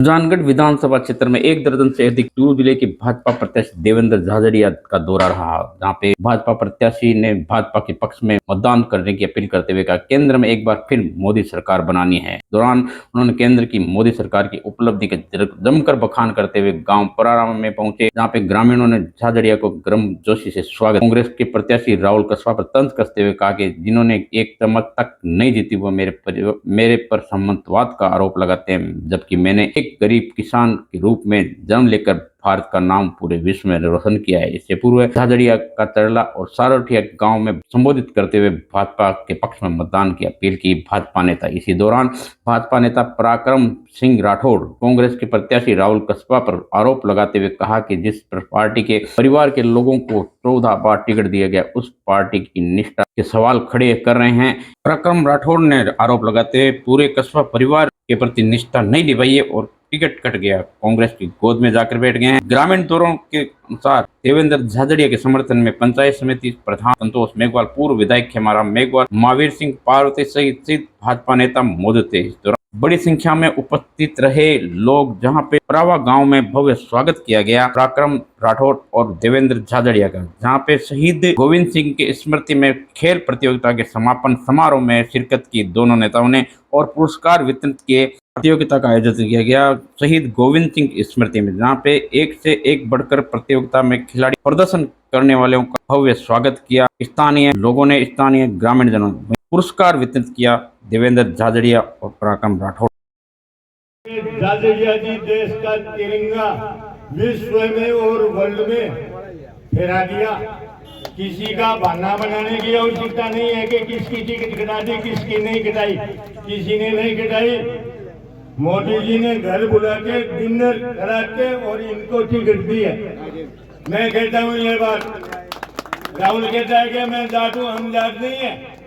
सुजानगढ़ विधानसभा क्षेत्र में एक दर्जन से अधिक चूरू जिले के भाजपा प्रत्याशी देवेंद्र झाझड़िया का दौरा रहा, जहां पे भाजपा प्रत्याशी ने भाजपा के पक्ष में मतदान करने की अपील करते हुए कहा, केंद्र में एक बार फिर मोदी सरकार बनानी है। दौरान उन्होंने केंद्र की मोदी सरकार की उपलब्धि का जमकर बखान करते हुए गांव पराराम में पहुंचे, जहां पे ग्रामीणों ने झाझड़िया को गर्मजोशी से स्वागत। कांग्रेस के प्रत्याशी राहुल कस्बा पर तंज कसते हुए कहा कि जिन्होंने एक चम्मच तक नहीं जीती वो मेरे पर सामंतवाद का आरोप लगाते हैं, जबकि मैंने एक गरीब किसान के रूप में जन्म लेकर भारत का नाम पूरे विश्व में रोशन किया है। इससे पूर्व झाझड़िया का तरला और सारोठिया गांव में संबोधित करते हुए भाजपा के पक्ष में मतदान की अपील की भाजपा नेता। इसी दौरान भाजपा नेता पराक्रम सिंह राठौड़ कांग्रेस के प्रत्याशी राहुल कस्बा पर आरोप लगाते हुए कहा कि जिस पार्टी के परिवार के लोगों को 14 बार टिकट दिया गया उस पार्टी की निष्ठा के सवाल खड़े कर रहे हैं। पराक्रम राठौड़ ने आरोप लगाते हुए पूरे कस्बा परिवार के प्रति निष्ठा नहीं निभाई है और टिकट कट गया, कांग्रेस की गोद में जाकर बैठ गए हैं। ग्रामीण सूत्रों के अनुसार देवेंद्र झाझड़िया के समर्थन में पंचायत समिति प्रधान संतोष मेघवाल, पूर्व विधायक खेमाराम मेघवाल, महावीर सिंह पार्वती सहित भाजपा नेता मौजूद थे। इस दौरान बड़ी संख्या में उपस्थित रहे लोग, जहां पे परावा गांव में भव्य स्वागत किया गया पराक्रम राठौड़ और देवेंद्र झाझड़िया का, जहां पे शहीद गोविंद सिंह की स्मृति में खेल प्रतियोगिता के समापन समारोह में शिरकत की दोनों नेताओं ने और पुरस्कार वितरण किए। प्रतियोगिता का आयोजन किया गया शहीद गोविंद सिंह की स्मृति में, जहाँ पे एक से एक बढ़कर प्रतियोगिता में खिलाड़ी प्रदर्शन करने वालों का भव्य स्वागत किया। स्थानीय लोगों ने स्थानीय ग्रामीण जनों ने पुरस्कार वितरित किया। देवेंद्र झाझड़िया और पराक्रम राठौड़। झाझड़िया जी देश का तिरंगा विश्व में और वर्ल्ड में फहरा दिया। किसी का बहाना बनाने की आवश्यकता नहीं है कि किसकी टिकट कटा दी, किसकी नहीं कटाई। किसी ने नहीं कटाई। मोदी जी ने घर बुला के डिनर करा के और इनको टिकट दी है। मैं कहता हूँ ये बात, राहुल कहता है कि मैं जाट हूँ, हम जाट नहीं है।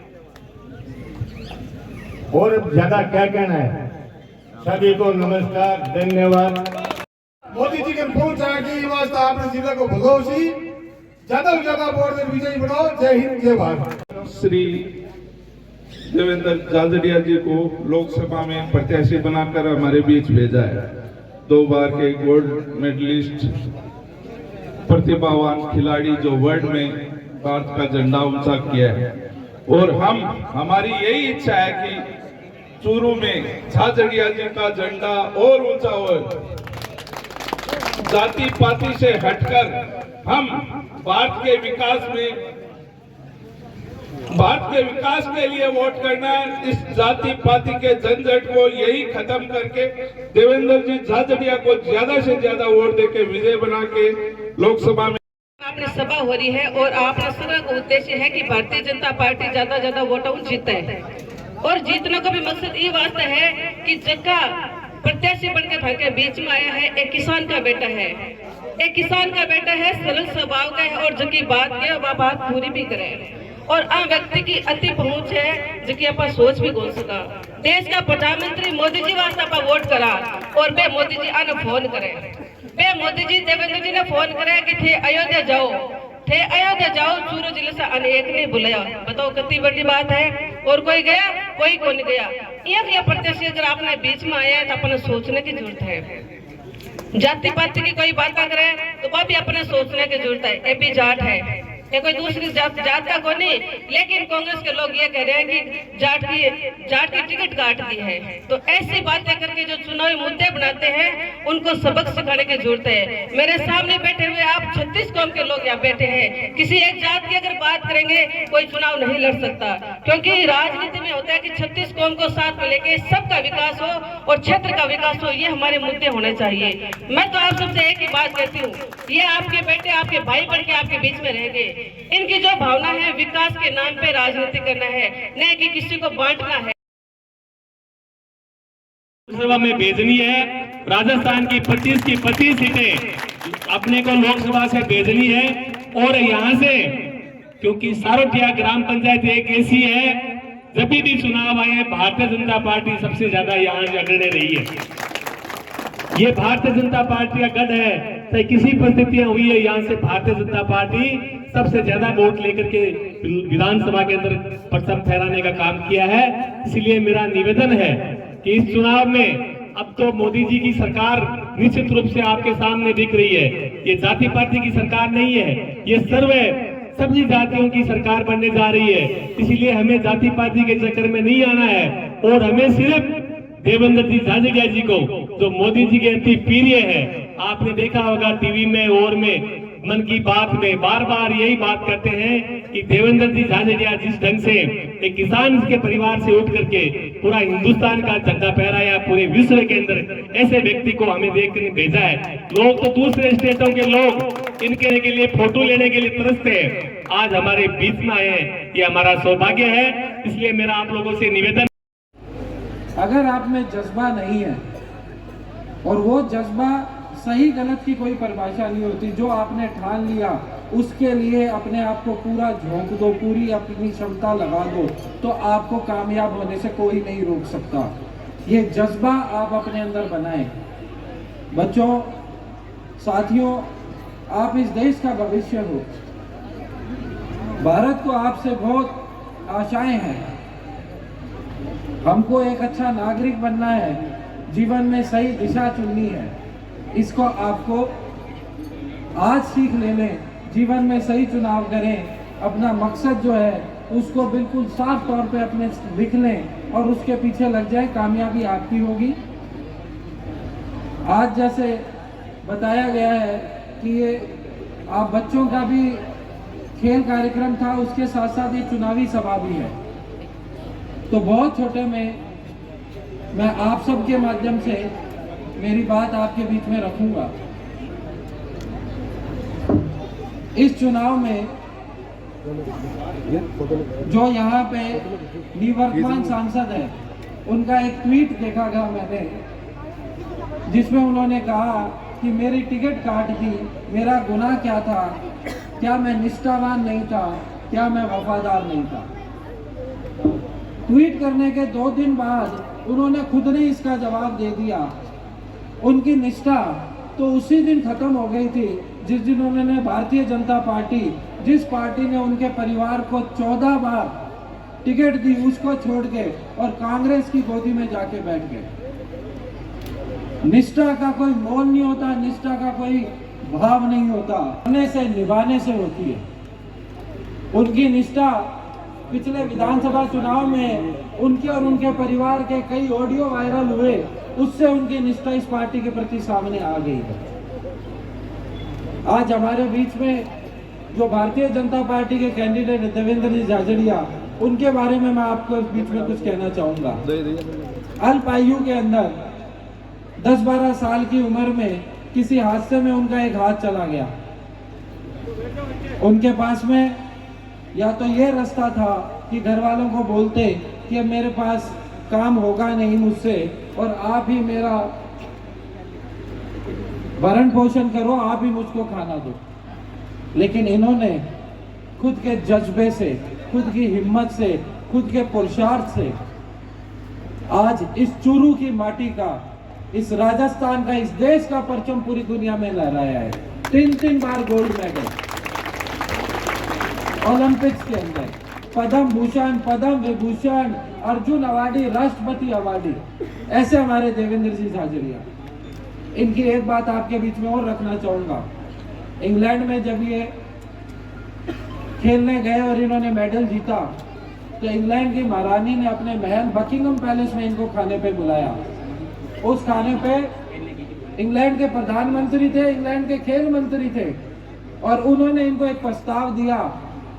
और ज्यादा क्या कहना है। सभी को नमस्कार, धन्यवाद। मोदी जी के पहुंचा कि वास्ता आपने जिला को भगाओ सी ज्यादा से ज्यादा वोट से विजयी बनाओ। जय हिंद, जय भारत। श्री देवेंद्र झाझड़िया जी को लोकसभा में प्रत्याशी बनाकर हमारे बीच भेजा है। 2 बार के गोल्ड मेडलिस्ट प्रतिभावान खिलाड़ी जो वर्ल्ड में भारत का झंडा ऊंचा किया है। और हमारी यही इच्छा है कि चूरू में झाझड़िया जी का झंडा और ऊंचा हो। जाति पाति से हटकर हम भारत के विकास के लिए वोट करना है। इस जाति पाति के झंझट को यही खत्म करके देवेंद्र जी झाझड़िया को ज्यादा से ज्यादा वोट देके विजय बना के लोकसभा में आपने सभा हो रही है और आपने सभा का उद्देश्य है कि भारतीय जनता पार्टी ज्यादा वोटों जीते है। और जीतने का भी मकसद ये वास्ता है कि जगह प्रत्याशी बनकर घर के बीच में आया है। एक किसान का बेटा है, सरल स्वभाव का है और जो की बात है वह बात पूरी भी करे। और आम व्यक्ति की अति पहुंच है जो कि आप सोच भी बोल सका। देश का प्रधानमंत्री मोदी जी वास्ता पर वोट करा और बे मोदी जी आने फोन करे। बे मोदी जी देवेंद्र जी ने फोन करे कि थे अयोध्या जाओ। चूरू जिले से अनेक ने बुलाया। बताओ कितनी बड़ी बात है। और कोई गया, कोई को नहीं गया। एक या प्रत्याशी अगर आपने बीच में आया है तो अपने सोचने की जरूरत है। जाति पाति की कोई बात करे तो वह भी अपने सोचने की जरूरत है। ये भी जाट है, ये कोई दूसरी जात का को नहीं। लेकिन कांग्रेस के लोग ये कह रहे हैं कि जाट की टिकट काट दी है। तो ऐसी बातें करके जो चुनावी मुद्दे बनाते हैं उनको सबक सिखाने की जरूरत है। मेरे सामने बैठे हुए आप 36 कौम के लोग यहाँ बैठे हैं। किसी एक जात की अगर बात करेंगे कोई चुनाव नहीं लड़ सकता, क्योंकि राजनीति में होता है कि 36 कौम को साथ में लेके सबका विकास हो और क्षेत्र का विकास हो। ये हमारे मुद्दे होने चाहिए। मैं तो आप सबसे एक ही बात कहती हूँ, ये आपके बेटे आपके भाई बढ़ के आपके बीच में रहेंगे। इनकी जो भावना है विकास के नाम पे राजनीति करना है, न कि किसी को बांटना है। लोकसभा में भेजनी है। राजस्थान की 25 की 25 सीटें अपने को लोकसभा से भेजनी है। और यहाँ से क्योंकि सारोठिया ग्राम पंचायत एक ऐसी है, जब भी चुनाव आए भारतीय जनता पार्टी सबसे ज्यादा यहाँ अग्रणी रही है। ये भारतीय जनता पार्टी का गढ़ है। चाहे किसी परिस्थितियां हुई है, यहाँ से भारतीय जनता पार्टी सबसे ज्यादा वोट लेकर के विधानसभा के अंदर परचम फहराने का काम किया है। इसलिए मेरा निवेदन है कि इस चुनाव में अब तो मोदी जी की सरकार निश्चित रूप से आपके सामने दिख रही है। ये जाति पाति की सरकार नहीं है, ये सभी जातियों की सरकार बनने जा रही है। इसीलिए हमें जाति पाति के चक्कर में नहीं आना है और हमें सिर्फ देवेंद्र जी झाझड़िया जी को, जो मोदी जी के अति प्रिय है, आपने देखा होगा टीवी में और में मन की बात में बार बार यही बात करते हैं कि देवेंद्र जी झाझड़िया जिस ढंग से एक किसान के परिवार से उठ करके पूरा हिंदुस्तान का झंडा फहराया, पूरे विश्व के अंदर ऐसे व्यक्ति को हमें देखने भेजा है। लोग तो दूसरे स्टेटों के लोग इनके के लिए फोटो लेने के लिए तरसते हैं, आज हमारे बीच में आए हैं, ये हमारा सौभाग्य है। इसलिए मेरा आप लोगों से निवेदन, अगर आप में जज्बा नहीं है और वो जज्बा सही गलत की कोई परिभाषा नहीं होती, जो आपने ठान लिया उसके लिए अपने आप को पूरा झोंक दो, पूरी अपनी क्षमता लगा दो, तो आपको कामयाब होने से कोई नहीं रोक सकता। ये जज्बा आप अपने अंदर बनाएं। बच्चों, साथियों, आप इस देश का भविष्य हो। भारत को आपसे बहुत आशाएं हैं। हमको एक अच्छा नागरिक बनना है, जीवन में सही दिशा चुननी है। इसको आपको आज सीख लेने, जीवन में सही चुनाव करें, अपना मकसद जो है उसको बिल्कुल साफ तौर पे अपने लिख लें और उसके पीछे लग जाए, कामयाबी आपकी होगी। आज जैसे बताया गया है कि ये आप बच्चों का भी खेल कार्यक्रम था, उसके साथ साथ ये चुनावी सभा भी है। तो बहुत छोटे में मैं आप सबके माध्यम से मेरी बात आपके बीच में रखूंगा। इस चुनाव में जो यहाँ पे निवर्तमान सांसद है, उनका एक ट्वीट देखा गया मैंने, जिसमें उन्होंने कहा कि मेरी टिकट काट दी, मेरा गुनाह क्या था, क्या मैं निष्ठावान नहीं था, क्या मैं वफादार नहीं था। ट्वीट करने के 2 दिन बाद उन्होंने खुद ने इसका जवाब दे दिया। उनकी निष्ठा तो उसी दिन खत्म हो गई थी जिस दिन उन्होंने भारतीय जनता पार्टी, जिस पार्टी ने उनके परिवार को 14 बार टिकट दी, उसको छोड़ के और कांग्रेस की गोदी में जाके बैठ गए। निष्ठा का कोई मोल नहीं होता, निष्ठा का कोई भाव नहीं होता, करने से निभाने से होती है। उनकी निष्ठा पिछले विधानसभा चुनाव में उनके और उनके परिवार के कई ऑडियो वायरल हुए, उससे उनकी निष्ठा इस पार्टी के प्रति सामने आ गई है। आज हमारे बीच में जो भारतीय जनता पार्टी के कैंडिडेट देवेंद्र जी झाझड़िया, उनके बारे में मैं आपको इस बीच में कुछ कहना चाहूंगा। अल्प आयु के अंदर 10-12 साल की उम्र में किसी हादसे में उनका एक हाथ चला गया। उनके पास में या तो ये रास्ता था कि घर वालों को बोलते कि अब मेरे पास काम होगा नहीं मुझसे और आप ही मेरा भरण पोषण करो, आप ही मुझको खाना दो। लेकिन इन्होंने खुद के जज्बे से, खुद की हिम्मत से, खुद के पुरुषार्थ से आज इस चूरू की माटी का, इस राजस्थान का, इस देश का परचम पूरी दुनिया में लहराया है। 3 बार गोल्ड मेडल ओलंपिक्स के अंदर, पद्म भूषण, पद्म विभूषण, अर्जुन अवार्डी, राष्ट्रपति अवार्डी, ऐसे हमारे देवेंद्र जी झाझड़िया। इनकी एक बात आपके बीच में और रखना चाहूंगा। इंग्लैंड में जब ये खेलने गए और इन्होंने मेडल जीता, तो इंग्लैंड की महारानी ने अपने महल बकिंगम पैलेस में इनको खाने पे बुलाया। उस खाने पे इंग्लैंड के प्रधानमंत्री थे, इंग्लैंड के खेल मंत्री थे, और उन्होंने इनको एक प्रस्ताव दिया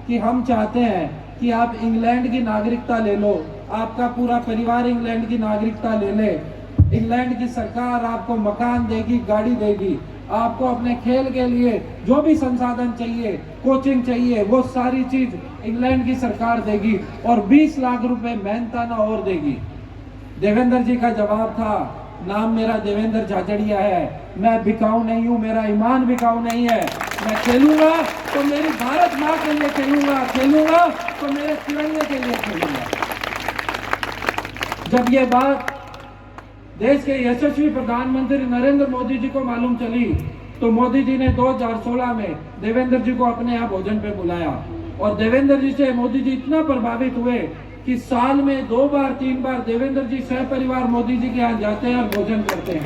कि हम चाहते हैं कि आप इंग्लैंड की नागरिकता ले लो, आपका पूरा परिवार इंग्लैंड की नागरिकता ले ले, इंग्लैंड की सरकार आपको मकान देगी, गाड़ी देगी, आपको अपने खेल के लिए जो भी संसाधन चाहिए, कोचिंग चाहिए, वो सारी चीज इंग्लैंड की सरकार देगी और 20 लाख रुपए मेहनताना और देगी। देवेंद्र जी का जवाब था, नाम मेरा देवेंद्र झाझड़िया है, मैं बिकाऊ नहीं हूं, मेरा ईमान बिकाऊ नहीं है, मैं खेलूंगा तो मेरी भारत माँ के लिए खेलूंगा, खेलूंगा तो मेरे तिरंगे के लिए खेलूंगा। जब ये बात देश के यशस्वी प्रधानमंत्री नरेंद्र मोदी जी को मालूम चली, तो मोदी जी ने 2016 में देवेंद्र जी को अपने यहाँ भोजन पे बुलाया और देवेंद्र जी से मोदी जी इतना प्रभावित हुए कि साल में 2 बार 3 बार देवेंद्र जी सहपरिवार मोदी जी के यहाँ जाते हैं और भोजन करते हैं।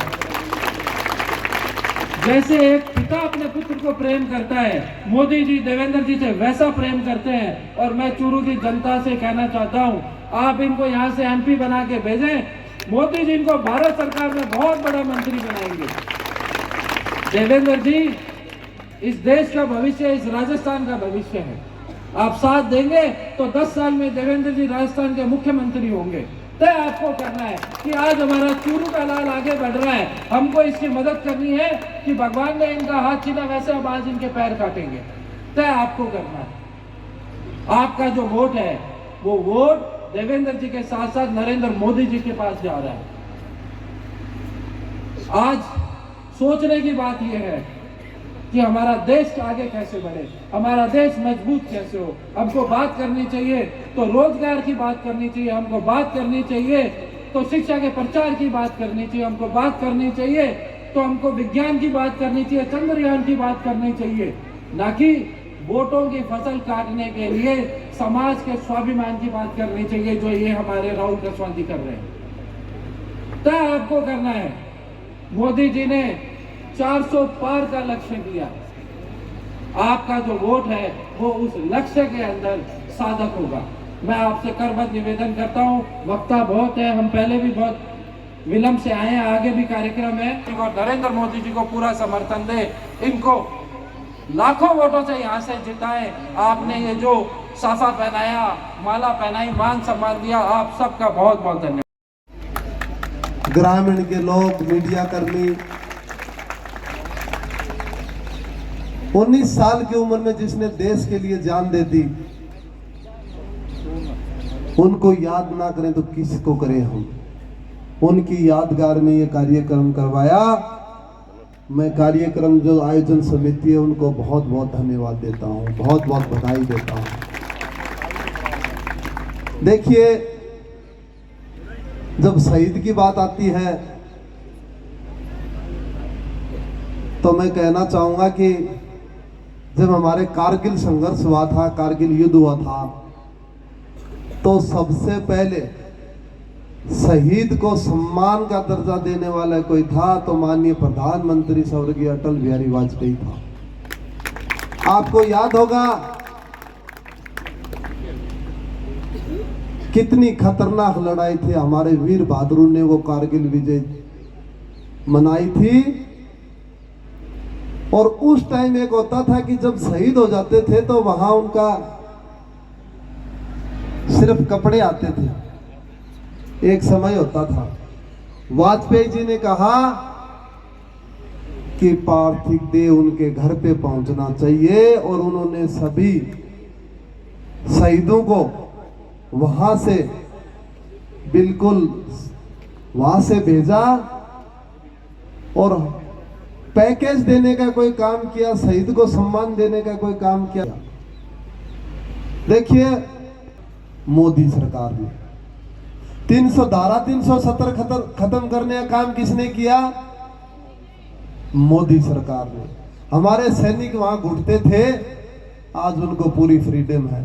जैसे एक पिता अपने पुत्र को प्रेम करता है, मोदी जी देवेंद्र जी से वैसा प्रेम करते हैं। और मैं चूरू की जनता से कहना चाहता हूं, आप इनको यहाँ से एमपी बना के भेजें, मोदी जी इनको भारत सरकार में बहुत बड़ा मंत्री बनाएंगे। देवेंद्र जी इस देश का भविष्य, इस राजस्थान का भविष्य है। आप साथ देंगे तो 10 साल में देवेंद्र जी राजस्थान के मुख्यमंत्री होंगे। तय आपको करना है कि आज हमारा चूरू का लाल आगे बढ़ रहा है, हमको इसकी मदद करनी है कि भगवान ने इनका हाथ छीना वैसे अब आज इनके पैर काटेंगे। तय आपको करना है। आपका जो वोट है वो वोट देवेंद्र जी के साथ साथ नरेंद्र मोदी जी के पास जा रहा है। आज सोचने की बात यह है कि हमारा देश आगे कैसे बढ़े, हमारा देश मजबूत कैसे हो। हमको बात करनी चाहिए तो रोजगार की बात करनी चाहिए, हमको बात करनी चाहिए तो शिक्षा के प्रचार की बात करनी चाहिए, हमको बात करनी चाहिए तो हमको विज्ञान की बात करनी चाहिए, चंद्रयान की बात करनी चाहिए, ना कि वोटों की फसल काटने के लिए समाज के स्वाभिमान की बात करनी चाहिए, जो ये हमारे राहुल कसवांती कर रहे हैं। तय आपको करना है। मोदी जी ने 400 पार का लक्ष्य दिया, आपका जो वोट है वो उस लक्ष्य के अंदर साधक होगा। मैं आपसे करबद्ध निवेदन करता हूं, वक्ता बहुत है, हम पहले भी बहुत विलंब से आए हैं, आगे भी कार्यक्रम है। और नरेंद्र मोदी जी को पूरा समर्थन दे, इनको लाखों वोटों से यहाँ से जिताएं। आपने ये जो साफा पहनाया, माला पहनाई, मान सम्मान दिया, आप सबका बहुत बहुत धन्यवाद। ग्रामीण के लोग, मीडिया कर्मी, 19 साल की उम्र में जिसने देश के लिए जान दे दी, उनको याद ना करें तो किसको करें हम। उनकी यादगार में ये कार्यक्रम करवाया। मैं कार्यक्रम जो आयोजन समिति है उनको बहुत बहुत धन्यवाद देता हूँ, बहुत बहुत बधाई देता हूँ। देखिए, जब शहीद की बात आती है तो मैं कहना चाहूंगा कि जब हमारे कारगिल संघर्ष हुआ था, कारगिल युद्ध हुआ था, तो सबसे पहले शहीद को सम्मान का दर्जा देने वाला कोई था तो माननीय प्रधानमंत्री स्वर्गीय अटल बिहारी वाजपेयी था। आपको याद होगा कितनी खतरनाक लड़ाई थी, हमारे वीर बहादुर ने वो कारगिल विजय मनाई थी। और उस टाइम एक होता था कि जब शहीद हो जाते थे तो वहां उनका सिर्फ कपड़े आते थे, एक समय होता था। वाजपेयी जी ने कहा कि पार्थिव देह उनके घर पे पहुंचना चाहिए और उन्होंने सभी शहीदों को वहां से बिल्कुल वहां से भेजा और पैकेज देने का कोई काम किया, शहीद को सम्मान देने का कोई काम किया। देखिए, मोदी सरकार ने 370 खत्म करने का काम किसने किया? मोदी सरकार ने। हमारे सैनिक वहां घुटते थे, आज उनको पूरी फ्रीडम है।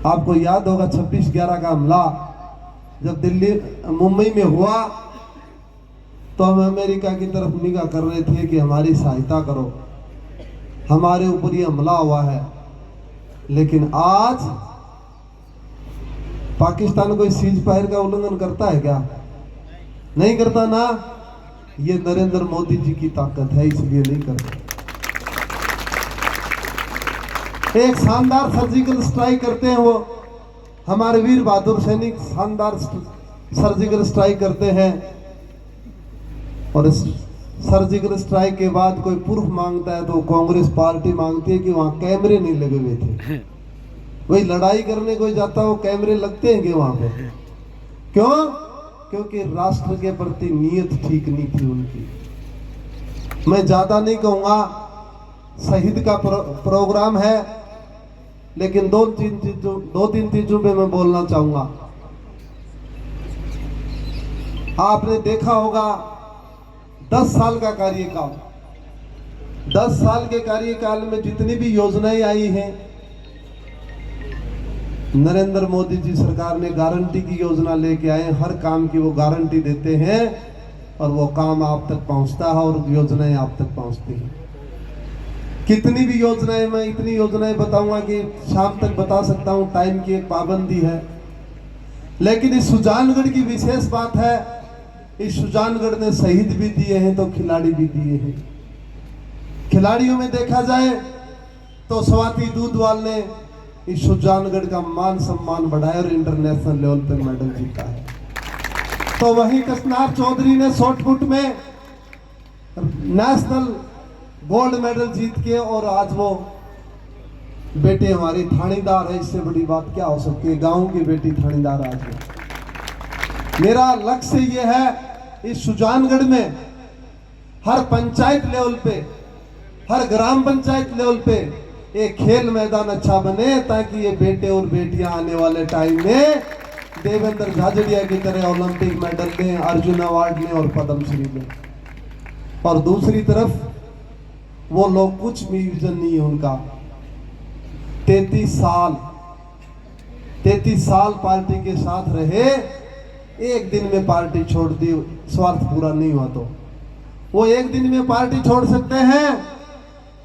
आपको याद होगा 26/11 का हमला जब दिल्ली मुंबई में हुआ तो हम अमेरिका की तरफ निगाह कर रहे थे कि हमारी सहायता करो, हमारे ऊपर ये हमला हुआ है। लेकिन आज पाकिस्तान कोई सीज फायर का उल्लंघन करता है क्या? नहीं करता ना। ये नरेंद्र मोदी जी की ताकत है, इसलिए नहीं करता। एक शानदार सर्जिकल स्ट्राइक करते हैं वो हमारे वीर बहादुर सैनिक, शानदार सर्जिकल स्ट्राइक करते हैं। और इस सर्जिकल स्ट्राइक के बाद कोई प्रूफ मांगता है तो कांग्रेस पार्टी मांगती है कि वहां कैमरे नहीं लगे हुए थे। वही लड़ाई करने कोई जाता वो कैमरे लगते हैं कि वहां पे? क्यों? क्योंकि राष्ट्र के प्रति नीयत ठीक नहीं थी उनकी। मैं ज्यादा नहीं कहूंगा, शहीद का प्रोग्राम है, लेकिन दो तीन चीजों पे मैं बोलना चाहूंगा। आपने देखा होगा 10 साल का कार्यकाल, 10 साल के कार्यकाल में जितनी भी योजनाएं आई हैं नरेंद्र मोदी जी सरकार ने गारंटी की योजना लेके आए, हर काम की वो गारंटी देते हैं और वो काम आप तक पहुंचता है और योजनाएं आप तक पहुंचती हैं। कितनी भी योजनाएं, मैं इतनी योजनाएं बताऊंगा कि शाम तक बता सकता हूं, टाइम की एक पाबंदी है। लेकिन इस सुजानगढ़ की विशेष बात है, इस सुजानगढ़ ने शहीद भी दिए हैं तो खिलाड़ी भी दिए हैं। खिलाड़ियों में देखा जाए तो स्वाति दूधवाल ने इस सुजानगढ़ का मान सम्मान बढ़ाया और इंटरनेशनल लेवल पर मेडल जीता है। तो वहीं कसनार चौधरी ने शॉटपुट में नेशनल गोल्ड मेडल जीत के, और आज वो बेटे हमारी थानेदार है। इससे बड़ी बात क्या हो सकती है, गांव की बेटी थानेदार आज है। मेरा लक्ष्य ये है इस सुजानगढ़ में हर पंचायत लेवल पे, हर ग्राम पंचायत लेवल पे एक खेल मैदान अच्छा बने, ताकि ये बेटे और बेटियां आने वाले टाइम में देवेंद्र झाझड़िया की तरह ओलंपिक मेडल लें, अर्जुन अवार्ड लें और पद्मश्री लें। और दूसरी तरफ वो लोग कुछ भी विजन नहीं है उनका। 33 साल पार्टी के साथ रहे, एक दिन में पार्टी छोड़ दी, स्वार्थ पूरा नहीं हुआ तो वो एक दिन में पार्टी छोड़ सकते हैं,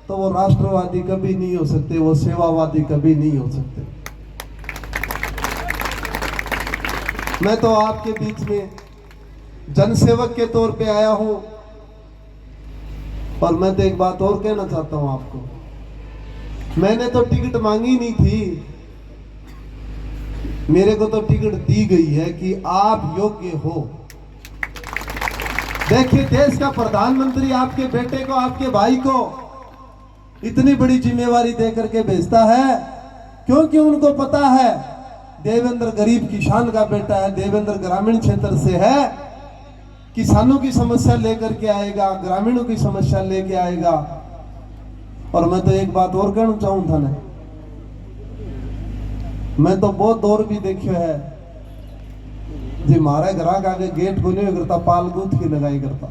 तो वो राष्ट्रवादी कभी नहीं हो सकते, वो सेवावादी कभी नहीं हो सकते। मैं तो आपके बीच में जनसेवक के तौर पे आया हूं, और मैं तो एक बात और कहना चाहता हूं आपको, मैंने तो टिकट मांगी नहीं थी, मेरे को तो टिकट दी गई है कि आप योग्य हो। देखिए, देश का प्रधानमंत्री आपके बेटे को, आपके भाई को इतनी बड़ी जिम्मेवारी दे करके भेजता है, क्योंकि उनको पता है देवेंद्र गरीब किसान का बेटा है, देवेंद्र ग्रामीण क्षेत्र से है, किसानों की समस्या लेकर के आएगा, ग्रामीणों की समस्या लेके आएगा। और मैं तो एक बात और कहना चाहूं था ना, मैं तो बहुत दौर भी देखियो है जी, मारे ग्राहक आगे गेट को नहीं करता, पाल गूथ की लगाई करता।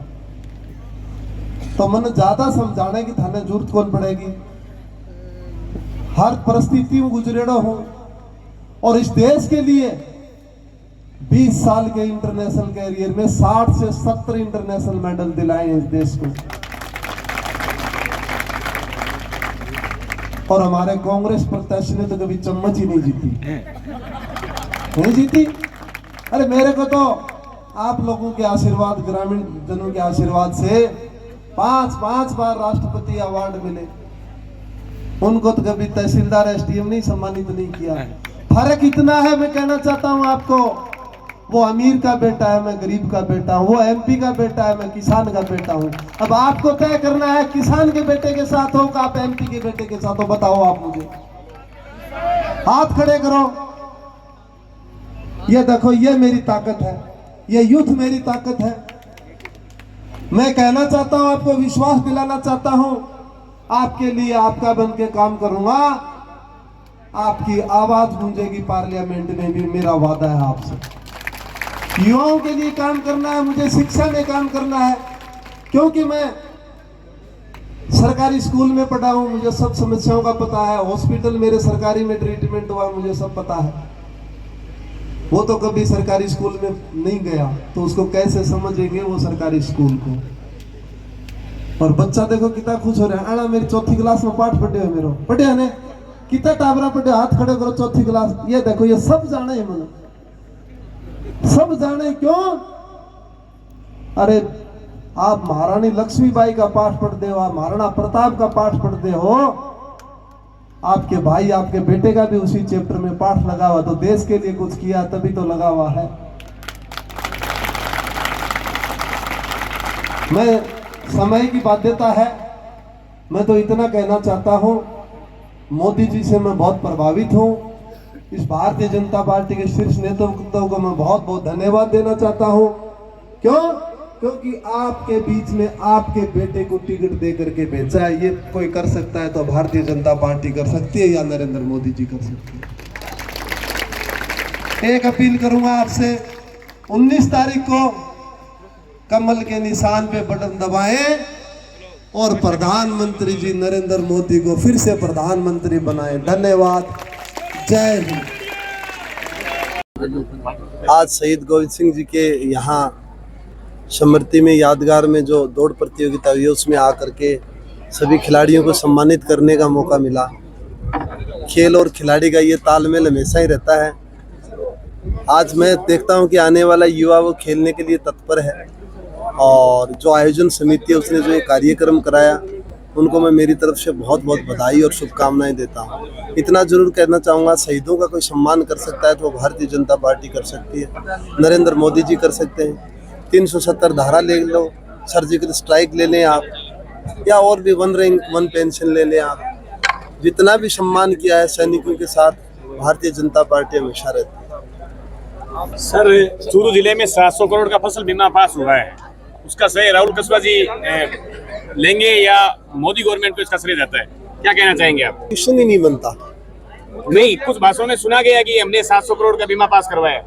तो मैंने ज्यादा समझाने की थाने जरूरत कौन पड़ेगी, हर परिस्थिति में गुजरेड़ा हूं, और इस देश के लिए 20 साल के इंटरनेशनल कैरियर में 60 से 70 इंटरनेशनल मेडल दिलाए हैं इस देश को। और हमारे कांग्रेस प्रत्याशी ने तो कभी चम्मच ही नहीं जीती, नहीं जीती। अरे मेरे को तो आप लोगों के आशीर्वाद, ग्रामीण जनों के आशीर्वाद से 5 बार राष्ट्रपति अवार्ड मिले, उनको तो कभी तहसीलदार एसडीएम नहीं सम्मानित नहीं किया। फर्क इतना है, मैं कहना चाहता हूं आपको, वो अमीर का बेटा है, मैं गरीब का बेटा हूं, वो एमपी का बेटा है, मैं किसान का बेटा हूं। अब आपको तय करना है किसान के बेटे के साथ हो कि आप एमपी के बेटे के साथ हो, बताओ आप मुझे। हाथ खड़े करो। ये देखो, ये मेरी ताकत है, ये यूथ मेरी ताकत है। मैं कहना चाहता हूं, आपको विश्वास दिलाना चाहता हूं, आपके लिए आपका बन के काम करूंगा, आपकी आवाज गूंजेगी पार्लियामेंट में भी, मेरा वादा है आपसे। युवाओं के लिए काम करना है, मुझे शिक्षा में काम करना है, क्योंकि मैं सरकारी स्कूल में पढ़ा हूं, मुझे सब समस्याओं का पता है। हॉस्पिटल मेरे सरकारी में ट्रीटमेंट हुआ, मुझे सब पता है। वो तो कभी सरकारी स्कूल में नहीं गया, तो उसको कैसे समझेंगे वो सरकारी स्कूल को। और बच्चा देखो कितना खुश हो रहा है, आना मेरी 4थी क्लास में पाठ पढ़े हो, मेरो पढ़े है ने, कितना टाबरा पढ़े, हाथ खड़े करो, 4थी क्लास। ये देखो, ये सब जाने है, मैंने सब जाने। क्यों? अरे आप महारानी लक्ष्मीबाई का पाठ पढ़ते हो, आप महाराणा प्रताप का पाठ पढ़ते हो, आपके भाई, आपके बेटे का भी उसी चैप्टर में पाठ लगा हुआ, तो देश के लिए कुछ किया तभी तो लगा हुआ है। मैं, समय की बाध्यता है, मैं तो इतना कहना चाहता हूं, मोदी जी से मैं बहुत प्रभावित हूं। इस भारतीय जनता पार्टी के शीर्ष नेतृत्व को मैं बहुत बहुत धन्यवाद देना चाहता हूं। क्यों? क्योंकि आपके बीच में आपके बेटे को टिकट दे करके भेजा है। ये कोई कर सकता है तो भारतीय जनता पार्टी कर सकती है, या नरेंद्र मोदी जी कर सकते हैं। एक अपील करूंगा आपसे, 19 तारीख को कमल के निशान पे बटन दबाएं और प्रधानमंत्री जी नरेंद्र मोदी को फिर से प्रधानमंत्री बनाएं। धन्यवाद। जय हिंद। आज शहीद गोविंद सिंह जी के यहाँ स्मृति में यादगार में जो दौड़ प्रतियोगिता हुई उसमें आकर के सभी खिलाड़ियों को सम्मानित करने का मौका मिला। खेल और खिलाड़ी का ये तालमेल हमेशा ही रहता है। आज मैं देखता हूँ कि आने वाला युवा वो खेलने के लिए तत्पर है और जो आयोजन समिति है उसने जो ये कार्यक्रम कराया उनको मैं मेरी तरफ से बहुत बहुत बधाई और शुभकामनाएं देता हूँ। इतना जरूर कहना चाहूँगा, शहीदों का कोई सम्मान कर सकता है तो वो भारतीय जनता पार्टी कर सकती है, नरेंद्र मोदी जी कर सकते हैं। 370 धारा ले लो, सर्जिकल स्ट्राइक ले लें आप, या और भी वन रैंक वन पेंशन ले लें आप। जितना भी सम्मान किया है सैनिकों के साथ भारतीय जनता पार्टी हमेशा रहती है। सर, चूरू जिले में 700 करोड़ का फसल बीमा पास हुआ है, उसका श्रेय राहुल कसवा जी लेंगे या मोदी गवर्नमेंट को इसका श्रेय जाता है? क्या कहना चाहेंगे आप? क्वेश्चन ही नहीं बनता। नहीं, कुछ भाषणों में सुना गया कि हमने 700 करोड़ का बीमा पास करवाया।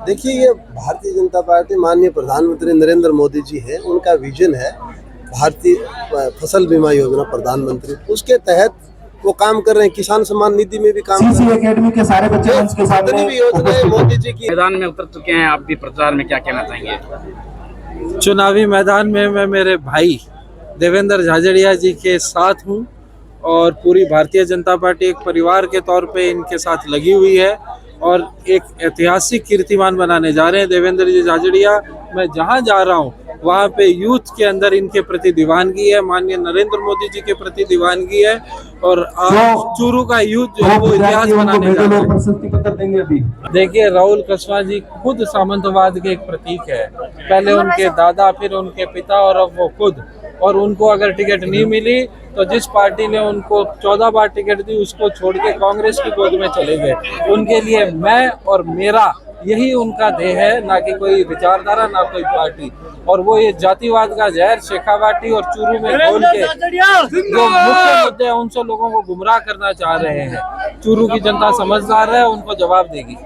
देखिए, ये भारतीय जनता पार्टी माननीय प्रधानमंत्री नरेंद्र मोदी जी है, उनका विजन है भारतीय फसल बीमा योजना प्रधानमंत्री, उसके तहत वो काम कर रहे हैं। किसान सम्मान निधि में भी काम कर रहे हैं। एकेडमी के सारे बच्चे के साथ जितनी भी योजनाएं मोदी जी की। मैदान में उतर चुके हैं आप भी प्रचार में, क्या कहना चाहेंगे? चुनावी मैदान में मैं मेरे भाई देवेंद्र झाझड़िया जी के साथ हूं और पूरी भारतीय जनता पार्टी एक परिवार के तौर पे इनके साथ लगी हुई है और एक ऐतिहासिक कीर्तिमान बनाने जा रहे हैं देवेंद्र जी झाझड़िया। मैं जहां जा रहा हूं वहां पे यूथ के अंदर इनके प्रति दीवानगी है, माननीय नरेंद्र मोदी जी के प्रति दीवानगी है और आज चूरू का यूथ जो है वो इतिहास बनाने जा रहा है। प्रशस्ति पत्र देंगे अभी। देखिए, राहुल कसवा जी खुद सामंतवाद के एक प्रतीक है। पहले उनके दादा, फिर उनके पिता और अब वो खुद। और उनको अगर टिकट नहीं मिली तो जिस पार्टी ने उनको 14 बार टिकट दी उसको छोड़ के कांग्रेस की गोद में चले गए। उनके लिए मैं और मेरा यही उनका ध्येय है, ना कि कोई विचारधारा, ना कोई पार्टी। और वो ये जातिवाद का जहर शेखावाटी और चूरू में घोल के जो मुख्य मुद्दे हैं उनसे लोगों को गुमराह करना चाह रहे हैं। चूरू की जनता समझदार है, उनको जवाब देगी।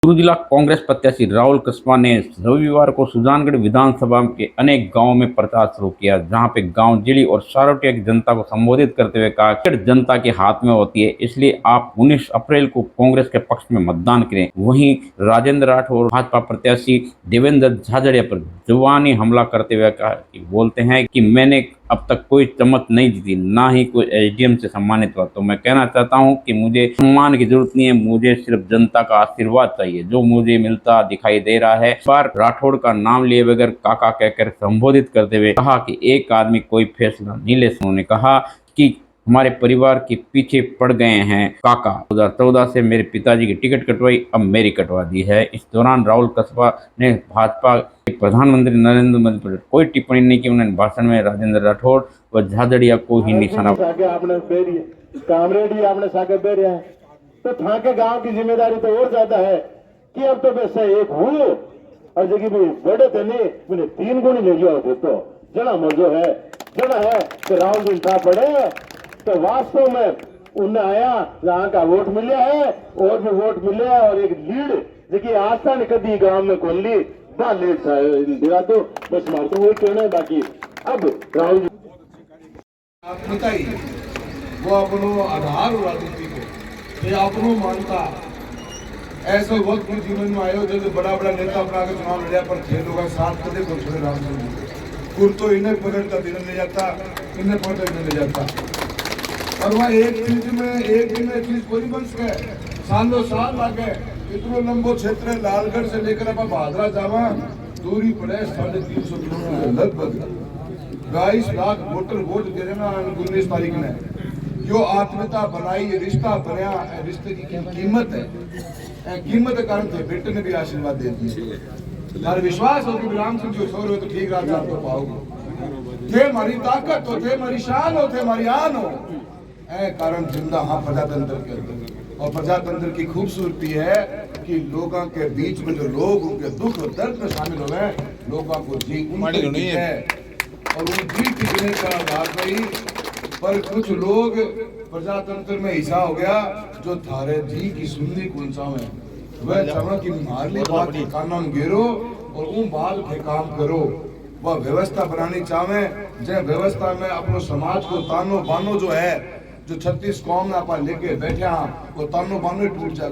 चूरू जिला कांग्रेस प्रत्याशी राहुल कसवा ने रविवार को सुजानगढ़ विधानसभा के अनेक गांवों में प्रचार शुरू किया, जहां पे गांव जिली और सारोटिया की जनता को संबोधित करते हुए कहा कि जनता के हाथ में होती है, इसलिए आप 19 अप्रैल को कांग्रेस के पक्ष में मतदान करें। वहीं राजेंद्र राठौर भाजपा प्रत्याशी देवेंद्र झाझड़िया पर जुबानी हमला करते हुए कहा कि बोलते हैं कि मैंने अब तक कोई चमक नहीं जीती, ना ही कोई एसडीएम से सम्मानित हुआ। तो मैं कहना चाहता हूं कि मुझे सम्मान की जरूरत नहीं है, मुझे सिर्फ जनता का आशीर्वाद चाहिए जो मुझे मिलता दिखाई दे रहा है। इस बार राठौड़ का नाम लिए बगैर काका कहकर संबोधित करते हुए कहा कि एक आदमी कोई फैसला नहीं ले सकता। उन्होंने कहा कि हमारे परिवार के पीछे पड़ गए हैं काका। 2014 से मेरे पिताजी की टिकट कटवाई, अब मेरी कटवा दी है। इस दौरान राहुल कसवा ने भाजपा के प्रधानमंत्री नरेंद्र मोदी पर कोई टिप्पणी नहीं की। उन्होंने भाषण में राजेंद्र राठौड़ व झाझड़िया को ही निशाना तो थाके गांव की जिम्मेदारी तो और ज्यादा है कि अब तो वैसे एक हूँ और जगह भी बड़े थे नहीं, मैंने 3 गुणी ले गया होते तो जना मौजो है कि राहुल जी था पड़े तो वास्तव में उन्हें आया जहाँ का वोट मिले है और भी वोट मिले है और एक लीड देखिए आस्था ने कभी गांव में खोल ली लीड दिला तो बस मार तो वही कहना है। बाकी अब राहुल जी वो अपनो आधार राजनीति को ये अपनो मानता ऐसा वक्त में जीवन में आयो जब बड़ा बड़ा नेता अपना के चुनाव लड़िया पर थे लोग साथ कदे को छोड़े राम कुल तो इन्हें पकड़ता दिन ले जाता, इन्हें पकड़ता दिन ले जाता। और वहाँ एक चीज में एक दिन में चीज पूरी बन सके सालों साल लागे। इतना लंबो क्षेत्र है, लालगढ़ से लेकर आप भादरा जावा दूरी पड़े 350 किलोमीटर लगभग। 22 लाख वोटर वोट दे देना 19 तारीख ने जो आत्मीयता बनाई, रिश्ता बनया, रिश्ते की कीमत है। कीमत के कारण थे बेटे ने भी आशीर्वाद दे दिए। हर विश्वास हो कि राम सिंह जो सो रहे हो तो ठीक रात आपको पाओगे। थे हमारी ताकत हो, थे हमारी शान हो, थे हमारी आन हो। ऐ कारण जिंदा हाँ प्रजातंत्र के अंदर। और प्रजातंत्र की खूबसूरती है कि लोगों के बीच में जो लोग उनके दुख और दर्द में शामिल हो गए, लोगों को जी उनकी है और उन जी की जीने का आधार पर ही। पर कुछ लोग प्रजातंत्र में ऐसा हो गया जो थारे जी की सुननी कौन सा है वह चाहना कि मारली बात का नाम गिरो और उन बाल के काम करो। वह व्यवस्था बनानी चाहे जय व्यवस्था में अपनो समाज को तानो बानो जो है जो 36 कौम आप लेके बैठे वो तानो बानो टूट जाए।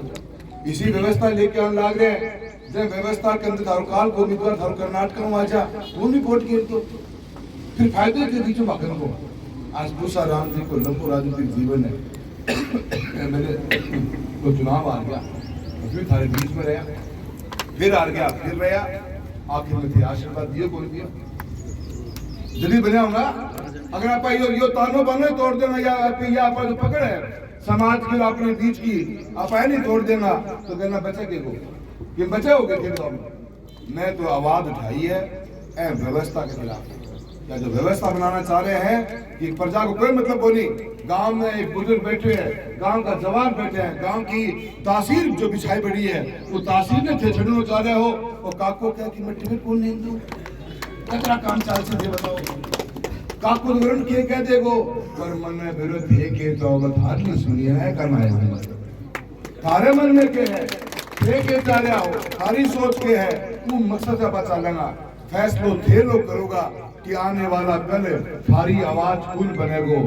इसी व्यवस्था लेके आने लाग रहे हैं। जब व्यवस्था के अंदर थारो काल को उम्मीदवार थारो कर्नाटक में आजा वो भी वोट किए तो फिर फायदे के बीच में भागन को आज भूसा राम जी को लंबो राजनीतिक जीवन है। मैंने तो चुनाव आ गया फिर थारे बीच में रहा, फिर आ गया, फिर रहा, आखिर में थे आशीर्वाद दिए बोल दिया जल्दी बने होगा। अगर आप यो तानो बानो तोड़ देना या आप जो पकड़ है समाज के अपने बीच की आप नहीं तोड़ देना तो कहना बचे के को ये बचे हो गए। मैं तो आवाज उठाई है व्यवस्था के खिलाफ। या जो व्यवस्था बनाना चाह रहे हैं कि प्रजा को कोई मतलब बोली, गांव में एक बुजुर्ग बैठे हैं, गांव का जवान बैठे हैं, गांव की तासीर जो बिछाई पड़ी है वो तासीर ने थे छड़ना चाह रहे हो और काको क्या कि मिट्टी में कौन नहीं दूं कतरा काम चाल से दे बताओ काको वरुण के कह देगो पर मन में विरोध है के तो अवत हाथ नहीं सुनिए है करना है थारे मन में के है के चाह रहा हो थारी सोच के है तू मकसद से बचा लेना फैसलो थे लोग करोगा कि आने वाला कल थारी आवाज कुल बनेगो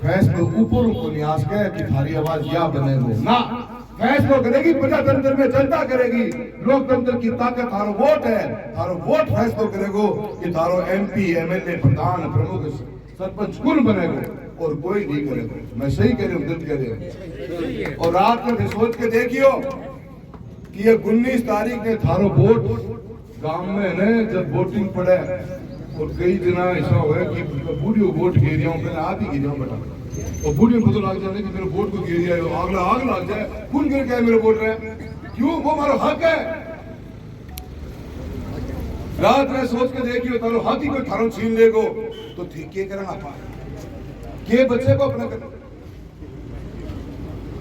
फैसलो ऊपर को न्यास के कि थारी आवाज या बनेगो ना फैसलो करेगी प्रजातंत्र में जनता करेगी। लोकतंत्र की ताकत थारो वोट है, थारो वोट फैसलो करेगो कि थारो एमपी एमएलए प्रधान प्रमुख सरपंच कुल बनेगो और कोई नहीं करेगा। मैं सही कह रही हूँ दिल कह रही हूँ। और रात में सोच के देखियो कि ये 19 तारीख ने थारो वोट गांव में है जब वोटिंग पड़े और कई दिन ऐसा हुआ कि बूढ़ी वोट गिर रहा हूँ पहले आधी गिर रहा हूँ और बूढ़ी को तो लग जाने कि मेरे वोट को गिर गया आग लग जाए खून गिर गया मेरे वोट रहे क्यों वो हमारा हक है। रात में सोच के देखियो तारो हक ही कोई थारो छीन लेगो तो ठीक के करना पा के बच्चे को अपना कर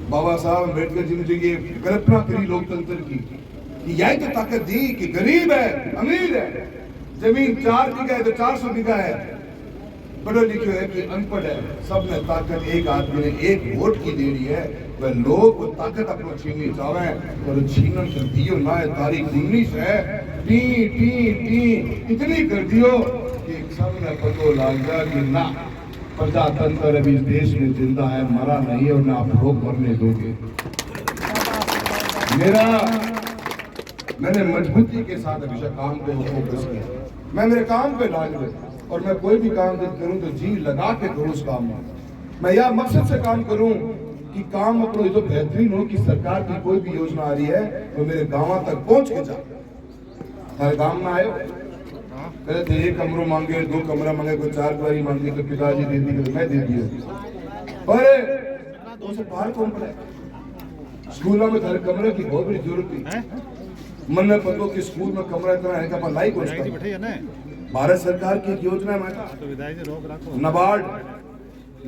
बाबा साहब अम्बेडकर जी ने ये कल्पना करी लोकतंत्र की कि यही तो ताकत दी कि गरीब है अमीर है जमीन 4 बीघा है तो 400 बीघा है पढ़ो लिखे है कि अनपढ़ है सब ने ताकत एक आदमी ने एक वोट की दे रही है वह लोग वो ताकत अपना छीननी चाहे और छीनन कर दियो ना तारीख 19 है टी टी टी इतनी कर दियो कि सब ने पतो लग जा कि ना प्रजातंत्र अभी इस देश में जिंदा है मरा नहीं है और ना आप लोग मरने दोगे। मैंने मजबूती के साथ हमेशा काम पे फोकस किया। मैं मेरे काम पे लाग गया और मैं कोई भी काम करूं तो जी लगा के करूं उस काम में। मैं यह मकसद से काम करूं कि काम अपना जो बेहतरीन हो कि सरकार की कोई भी योजना आ रही है तो मेरे गांव तक पहुंच के जाए। हर गांव में आयो कहते थे 1 कमरा मांगे 2 कमरा मांगे कोई 4 दीवारी मांगी तो पिताजी दे दी तो मैं दे दिया पर उसे बाहर कौन पड़े स्कूलों में थारे कमरे की बहुत बड़ी जरूरत थी। मन में पतो कि स्कूल में कमरा इतना है कि अपन लाई कौन भारत सरकार की एक योजना में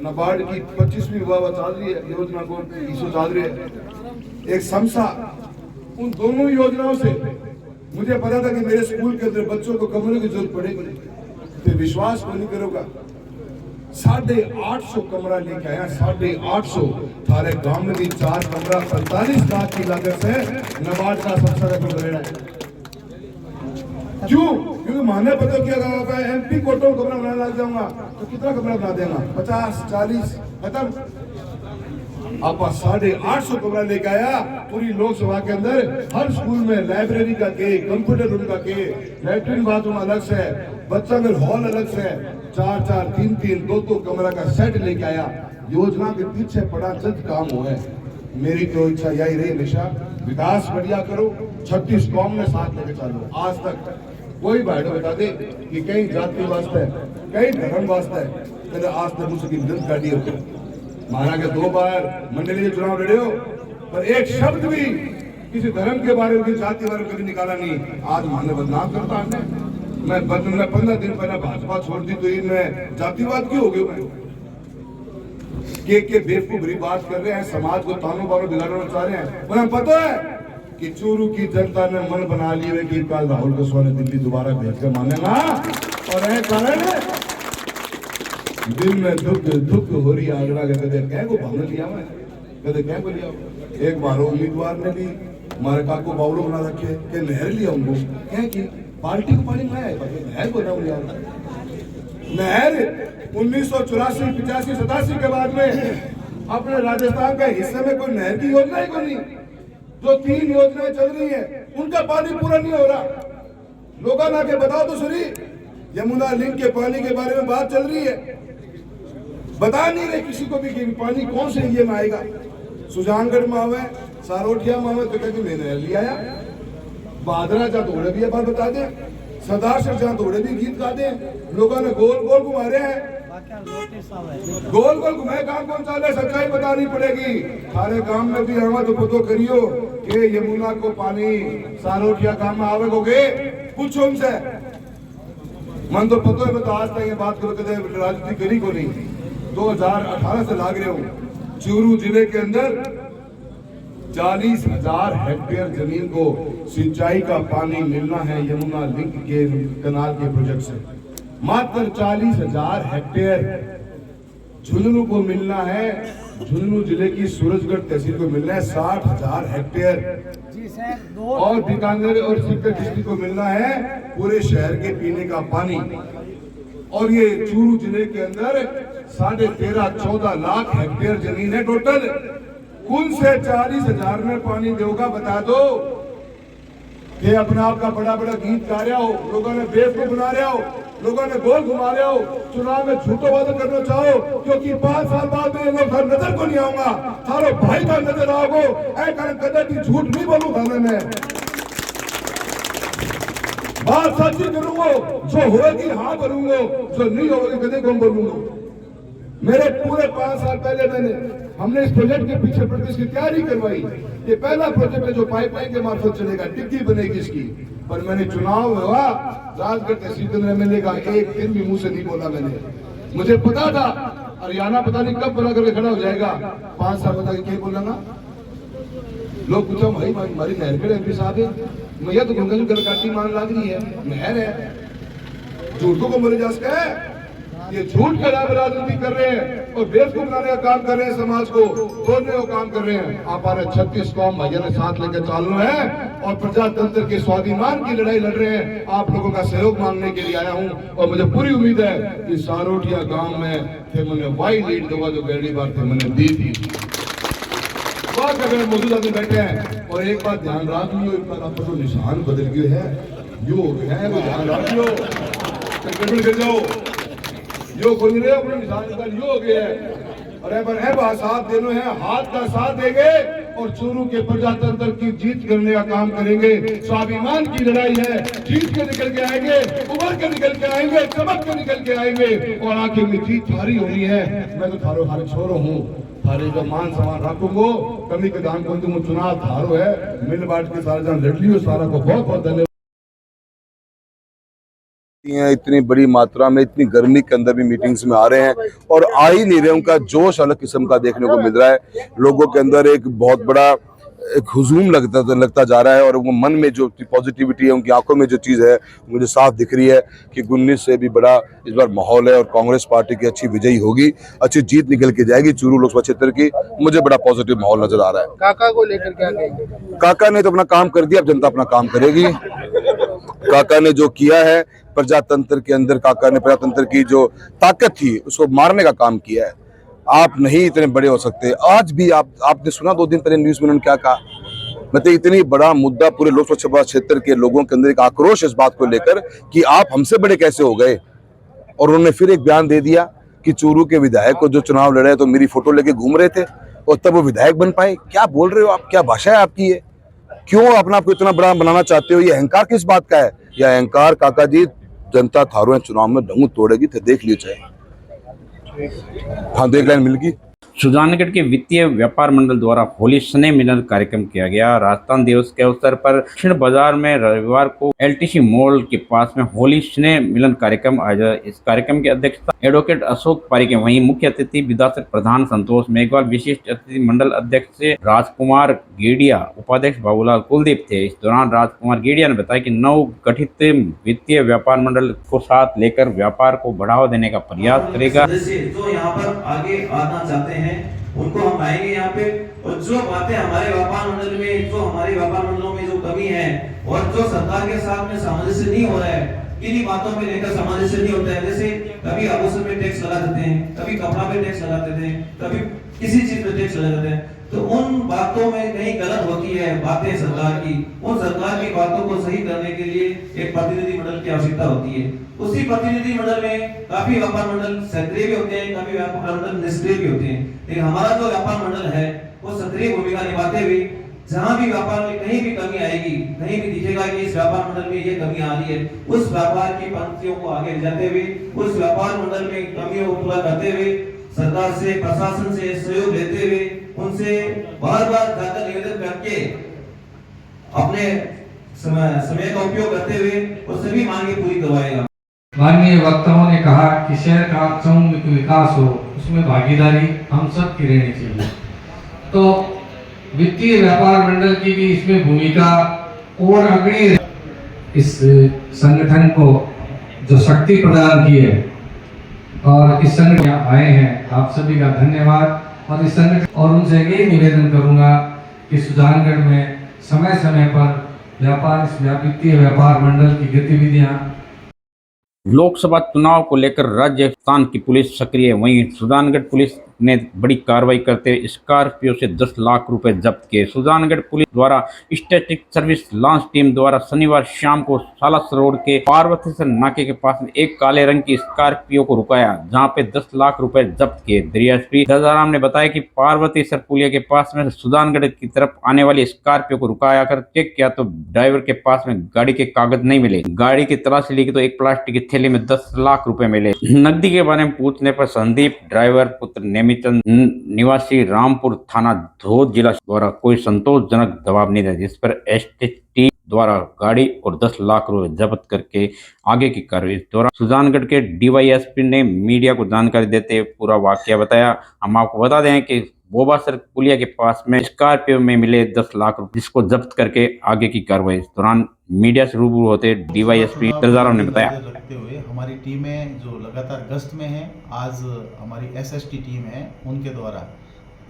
नबार्ड की 25वीं वाह चल रही है योजना को इशू चल रही है एक समसा उन दोनों योजनाओं से मुझे पता था कि मेरे स्कूल के अंदर बच्चों को कमरे की जरूरत पड़ेगी तो विश्वास को नहीं करोगा 850 कमरा लेके आया 850 थारे गांव में भी 4 कमरा 45 लाख की लागत से नबार्ड का सबसे बड़ा है। क्यों? क्योंकि माने पता क्या मैं एमपी कोटो कमरा बनाने लग जाऊंगा तो कितना कमरा बना देगा 50 40 खत्म। आप 850 कमरा लेके आया पूरी लोकसभा के अंदर हर स्कूल में लाइब्रेरी का के कंप्यूटर रूम का के लैट्रिन बाथरूम अलग से बच्चा में हॉल अलग से 4 3 2 कमरा का सेट लेके आया। योजना के पीछे बड़ा जल्द काम हुआ है। मेरी तो इच्छा यही रही हमेशा विकास बढ़िया करो 36 कौम में साथ लेके चलो। आज तक कोई भाई बता दे कि कई जाति वास्ते कई धर्म वास्ते मैंने आज तक मुझसे दिल काटी होती माना के 2 बार मंडली के चुनाव लड़े हो पर एक शब्द भी किसी धर्म के बारे में जाति बारे में कभी निकाला नहीं। आज माने बदनाम करता है मैं 15 दिन पहले भाजपा छोड़ दी तो इनमें जातिवाद क्यों हो गया के बेवकूफ भरी बात कर रहे हैं समाज को तानो बानो बिगाड़ना चाह रहे हैं। उन्हें पता है कि चूरू की जनता ने मन बना लिए कि कल राहुल कसवा ने दिल्ली दोबारा भेज कर मानेगा और यह कारण दिल में दुख हो रही आगरा के कदे क्या को भाग लिया मैं कदे क्या को लिया। एक बार उम्मीदवार ने भी हमारे काको बावड़ो बना रखे के नहर लिया उनको क्या कि पार्टी को पानी में नहर को लिया नहर 1984 85 87 के बाद में अपने राजस्थान के हिस्से में कोई नहर की योजना ही कोई नहीं। जो 3 योजनाएं चल रही हैं उनका पानी पूरा नहीं हो रहा। लोगों ने आके बताओ तो सही, यमुना लिंक के पानी के बारे में बात चल रही है, बता नहीं रहे किसी को भी कि पानी कौन से एरिया में आएगा। सुजानगढ़ में आवे, सारोठिया में आवे तो कहते मैंने लिया आया, बादरा जा तोड़े भी बात बता दे, सरदार से जहाँ तोड़े भी गीत गा दे। लोगों ने गोल गोल घुमा रहे हैं, गोल गोल घुमाए काम कौन चाले, सच्चाई बतानी पड़ेगी। सारे काम में भी आवा तो पतो करियो कि यमुना को पानी सारोठिया काम में आवेगोगे, पूछो उनसे। मन तो पतो है, मैं तो आज तक ये बात करो कदे राजनीति करी को नहीं। 2018 से लाग रहे हूँ। चूरू जिले के अंदर 40,000 हेक्टेयर जमीन को सिंचाई का पानी मिलना है यमुना लिंक के कनाल के प्रोजेक्ट से। मात्र 40,000 हेक्टेयर झुंझुनू को मिलना है। झुंझुनू जिले की सूरजगढ़ तहसील को मिलना है 60,000 हेक्टेयर और बीकानेर और सीकर डिस्ट्रिक्ट को मिलना है पूरे शहर के पीने का पानी। और ये चूरू जिले के अंदर 13.5-14 लाख हेक्टेयर जमीन है टोटल। कुल से 40,000 में पानी दोगा, बता दो। ये अपने आप का बड़ा बड़ा गीत गा रहे हो, लोगों ने बेवकूफ बना रहे हो, लोगों ने गोल घुमा रहे हो, चुनाव में झूठो वादा करना चाहो, क्योंकि 5 साल बाद में लोग नजर को नहीं आऊंगा, थारो भाई का नजर आओगे। ऐ कारण कदर की झूठ नहीं बोलूं खाने में, बात सच्ची करूंगा, जो होगी हाँ करूंगा, जो नहीं होगी कदे कौन बोलूंगा। मेरे पूरे 5 साल पहले हमने इस प्रोजेक्ट के पीछे प्रतिष्ठित की तैयारी करवाई। ये पहला प्रोजेक्ट है जो पाइपलाइन के मार्फत चलेगा, डिग्गी बनेगी इसकी। पर मैंने चुनाव हुआ, राजगढ़ तहसील के एमएलए का एक दिन भी मुंह से नहीं बोला मैंने। मुझे पता था हरियाणा पता नहीं कब बना करके खड़ा हो जाएगा, 5 साल बता के क्या बोला ना। लोग पूछा भाई हमारी नहर एमपी साहब है, मैया तो गंगा जी गलकाटी मान लाग रही है, नहर है, झूठों को मरे जा सके। ये झूठ के नाम राजनीति कर रहे हैं और बेवकूफ बनाने का काम कर रहे हैं, समाज को तोड़ने का काम कर रहे हैं। आप 36 कौम भैया ने साथ लेकर चालू है और प्रजातंत्र के स्वाभिमान की लड़ाई लड़ रहे हैं। आप लोगों का सहयोग मांगने के लिए आया हूं और मुझे पूरी उम्मीद है कि सारोठिया गांव में थे मैंने वाई लीड दूंगा जो पहली बार थे मैंने दी थी। मौजूद आदमी बैठे हैं और एक बात ध्यान रख लियो, आपका जो निशान बदल गए है, यो हो गया है, वो ध्यान रख लियो, कर जाओ यो खोल रहे अपने निशान का यो हो गया है। और है साथ देनो है, हाथ का साथ देंगे और चूरू के प्रजातंत्र की जीत करने का काम करेंगे। स्वाभिमान की लड़ाई है, जीत के निकल के आएंगे, उभर के निकल के आएंगे, चमक के निकल के आएंगे और आखिर में जीत थारी होनी है। मैं तो थारो हारे छोरो हूँ, थारे का मान सम्मान रखूंगो, कमी के दान को तुम चुनाव थारो है, मिल बांट के सारे जन लड़ लियो। सारा को बहुत बहुत धन्यवाद। इतनी बड़ी मात्रा में इतनी गर्मी के अंदर भी मीटिंग्स में आ रहे हैं और आ ही नहीं रहे, उनका जोश अलग किस्म का देखने को मिल रहा है। लोगों के अंदर एक बहुत बड़ा एक हुजूम लगता जा रहा है और वो मन में जो पॉजिटिविटी है, उनकी आंखों में जो चीज़ है मुझे साफ दिख रही है कि 19 से भी बड़ा इस बार माहौल है और कांग्रेस पार्टी की अच्छी विजयी होगी, अच्छी जीत निकल के जाएगी चूरू लोकसभा क्षेत्र की। मुझे बड़ा पॉजिटिव माहौल नजर आ रहा है। काका को लेकर क्या कहेंगे? काका ने तो अपना काम कर दिया, अब जनता अपना काम करेगी। काका ने जो किया है प्रजातंत्र के अंदर, काका ने प्रजातंत्र की जो ताकत थी उसको मारने का काम किया है। आप नहीं इतने बड़े हो सकते। आज भी आपने सुना 2 दिन पहले न्यूज में उन्होंने क्या कहा, मतलब इतनी बड़ा मुद्दा पूरे लोकसभा क्षेत्र के लोगों के अंदर एक आक्रोश इस बात को लेकर कि आप हमसे बड़े कैसे हो गए। और उन्होंने फिर एक बयान दे दिया कि चूरू के विधायक को जो चुनाव लड़े तो मेरी फोटो लेके घूम रहे थे और तब वो विधायक बन पाए। क्या बोल रहे हो आप, क्या भाषा है आपकी ये? क्यों अपना आपको इतना बड़ा बनाना चाहते हो? ये अहंकार किस बात का है? यह अहंकार काका जी जनता थारो चुनाव में ढंग तोड़ेगी, तो देख लीजिए चाहे। हाँ, देख लाइन मिल गई। सुजानगढ़ के वित्तीय व्यापार मंडल द्वारा होली स्नेह मिलन कार्यक्रम किया गया। राजस्थान दिवस के अवसर पर दक्षिण बाजार में रविवार को एलटीसी मॉल के पास में होली स्नेह मिलन कार्यक्रम आयोजित। इस कार्यक्रम की अध्यक्षता एडवोकेट अशोक पारिक, वहीं मुख्य अतिथि विधायक प्रधान संतोष मेघवाल, विशिष्ट अतिथि मंडल अध्यक्ष राजकुमार गेडिया, उपाध्यक्ष बाबूलाल कुलदीप थे। इस दौरान राजकुमार गेडिया ने बताया कि नव गठित वित्तीय व्यापार मंडल को साथ लेकर व्यापार को बढ़ावा देने का प्रयास करेगा। जो यहाँ पर आगे आना चाहते हैं उनको हम आएंगे यहाँ पे, और जो बातें हमारे व्यापार मंडल में, जो हमारे व्यापार मंडलों में जो कमी है और जो सरकार के साथ में सामंजस्य नहीं हो रहा है, किन्हीं बातों में लेकर सामंजस्य नहीं होता है। जैसे कभी आभूषण पे टैक्स लगा देते हैं, कभी कपड़ा पे टैक्स लगा देते हैं, कभी किसी चीज पे टैक्स लगा देते हैं, तो उन बातों बातों में कहीं गलत होती है बातें सरकार की, उन सरकार की बातों को सही करने के लिए एक प्रतिनिधि मंडल की आवश्यकता होती है। उसी प्रतिनिधि मंडल में काफी व्यापार मंडल सक्रिय भी होते हैं, काफी व्यापार मंडल निष्क्रिय भी होते हैं, लेकिन हमारा जो व्यापार मंडल है वो सक्रिय भूमिका निभाते हुए जहां भी व्यापार में कहीं भी कमी आएगी, कहीं भी दिखेगा कि इस व्यापार मंडल में ये कमी आ रही है, उस व्यापार की पंक्तियों को आगे ले जाते हुए, उस व्यापार मंडल में कमियों को पूरा करते हुए, सरकार से, प्रशासन से सहयोग लेते हुए, उनसे बार-बार जाकर निवेदन करके अपने समय का उपयोग करते हुए और सभी मांगे पूरी करवाएगा। माननीय वक्ताओं ने कहा कि शहर का सामूहिक विकास हो, उसमें भागीदारी हम सब की रहनी चाहिए। तो वित्तीय व्यापार मंडल की भी इसमें भूमिका और अग्रणी, इस संगठन को जो शक्ति प्रदान की है और इस संगठन आए हैं, आप सभी का धन्यवाद। और इस संगठन और उनसे यही निवेदन करूंगा कि सुजानगढ़ में समय समय पर वित्तीय व्यापार मंडल की गतिविधियां। लोकसभा चुनाव को लेकर राजस्थान की पुलिस सक्रिय है। वहीं सुजानगढ़ पुलिस ने बड़ी कार्रवाई करते हुए स्कॉर्पियो से 10 लाख रुपए जब्त किए। सुजानगढ़ पुलिस द्वारा स्टैटिक सर्विस लॉन्च टीम द्वारा शनिवार शाम को सालास रोड के पार्वतीसर नाके के पास में एक काले रंग की स्कॉर्पियो को रुकाया, जहां पे 10 लाख रुपए जब्त किए। डीएसपी दजाराम ने बताया कि पार्वतीसर पुलिया के पास में सुजानगढ़ की तरफ आने वाली स्कॉर्पियो को रुकाया कर चेक किया तो ड्राइवर के पास में गाड़ी के कागज नहीं मिले। गाड़ी की तलाशी ली तो एक प्लास्टिक की थैली में 10 लाख रुपए मिले। नकदी के बारे में पूछने पर संदीप ड्राइवर पुत्र नेमिचंद निवासी रामपुर थाना धोद जिला द्वारा कोई संतोषजनक जवाब नहीं दिया, जिस पर एसटीटी द्वारा गाड़ी और 10 लाख रुपए जब्त करके आगे की कार्रवाई। इस दौरान सुजानगढ़ के डीवाईएसपी ने मीडिया को जानकारी देते हुए पूरा वाकया बताया। हम आपको बता दें कि बोबासर पुलिया के पास में स्कॉर्पियो में मिले 10 लाख रुपए, जिसको जब्त करके आगे की कार्रवाई। इस दौरान मीडिया से रूबरू होते डीवाईएसपी दजाराम ने बताया, रखते हुए हमारी टीमें जो लगातार गश्त में हैं, आज हमारी एसएसटी टीम है, उनके द्वारा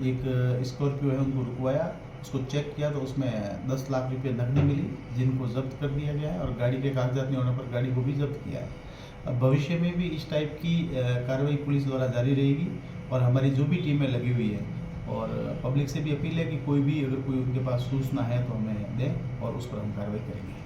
एक स्कॉर्पियो है उनको रुकवाया, उसको चेक किया तो उसमें 10 लाख रुपए नकदी मिली, जिनको जब्त कर दिया गया है और गाड़ी के कागजात नहीं होने पर गाड़ी को भी जब्त किया है। अब भविष्य में भी इस टाइप की कार्रवाई पुलिस द्वारा जारी रहेगी और हमारी जो भी टीमें लगी हुई है और पब्लिक से भी अपील है कि कोई भी अगर कोई उनके पास सूचना है तो हमें दें और उस पर हम कार्रवाई करेंगे।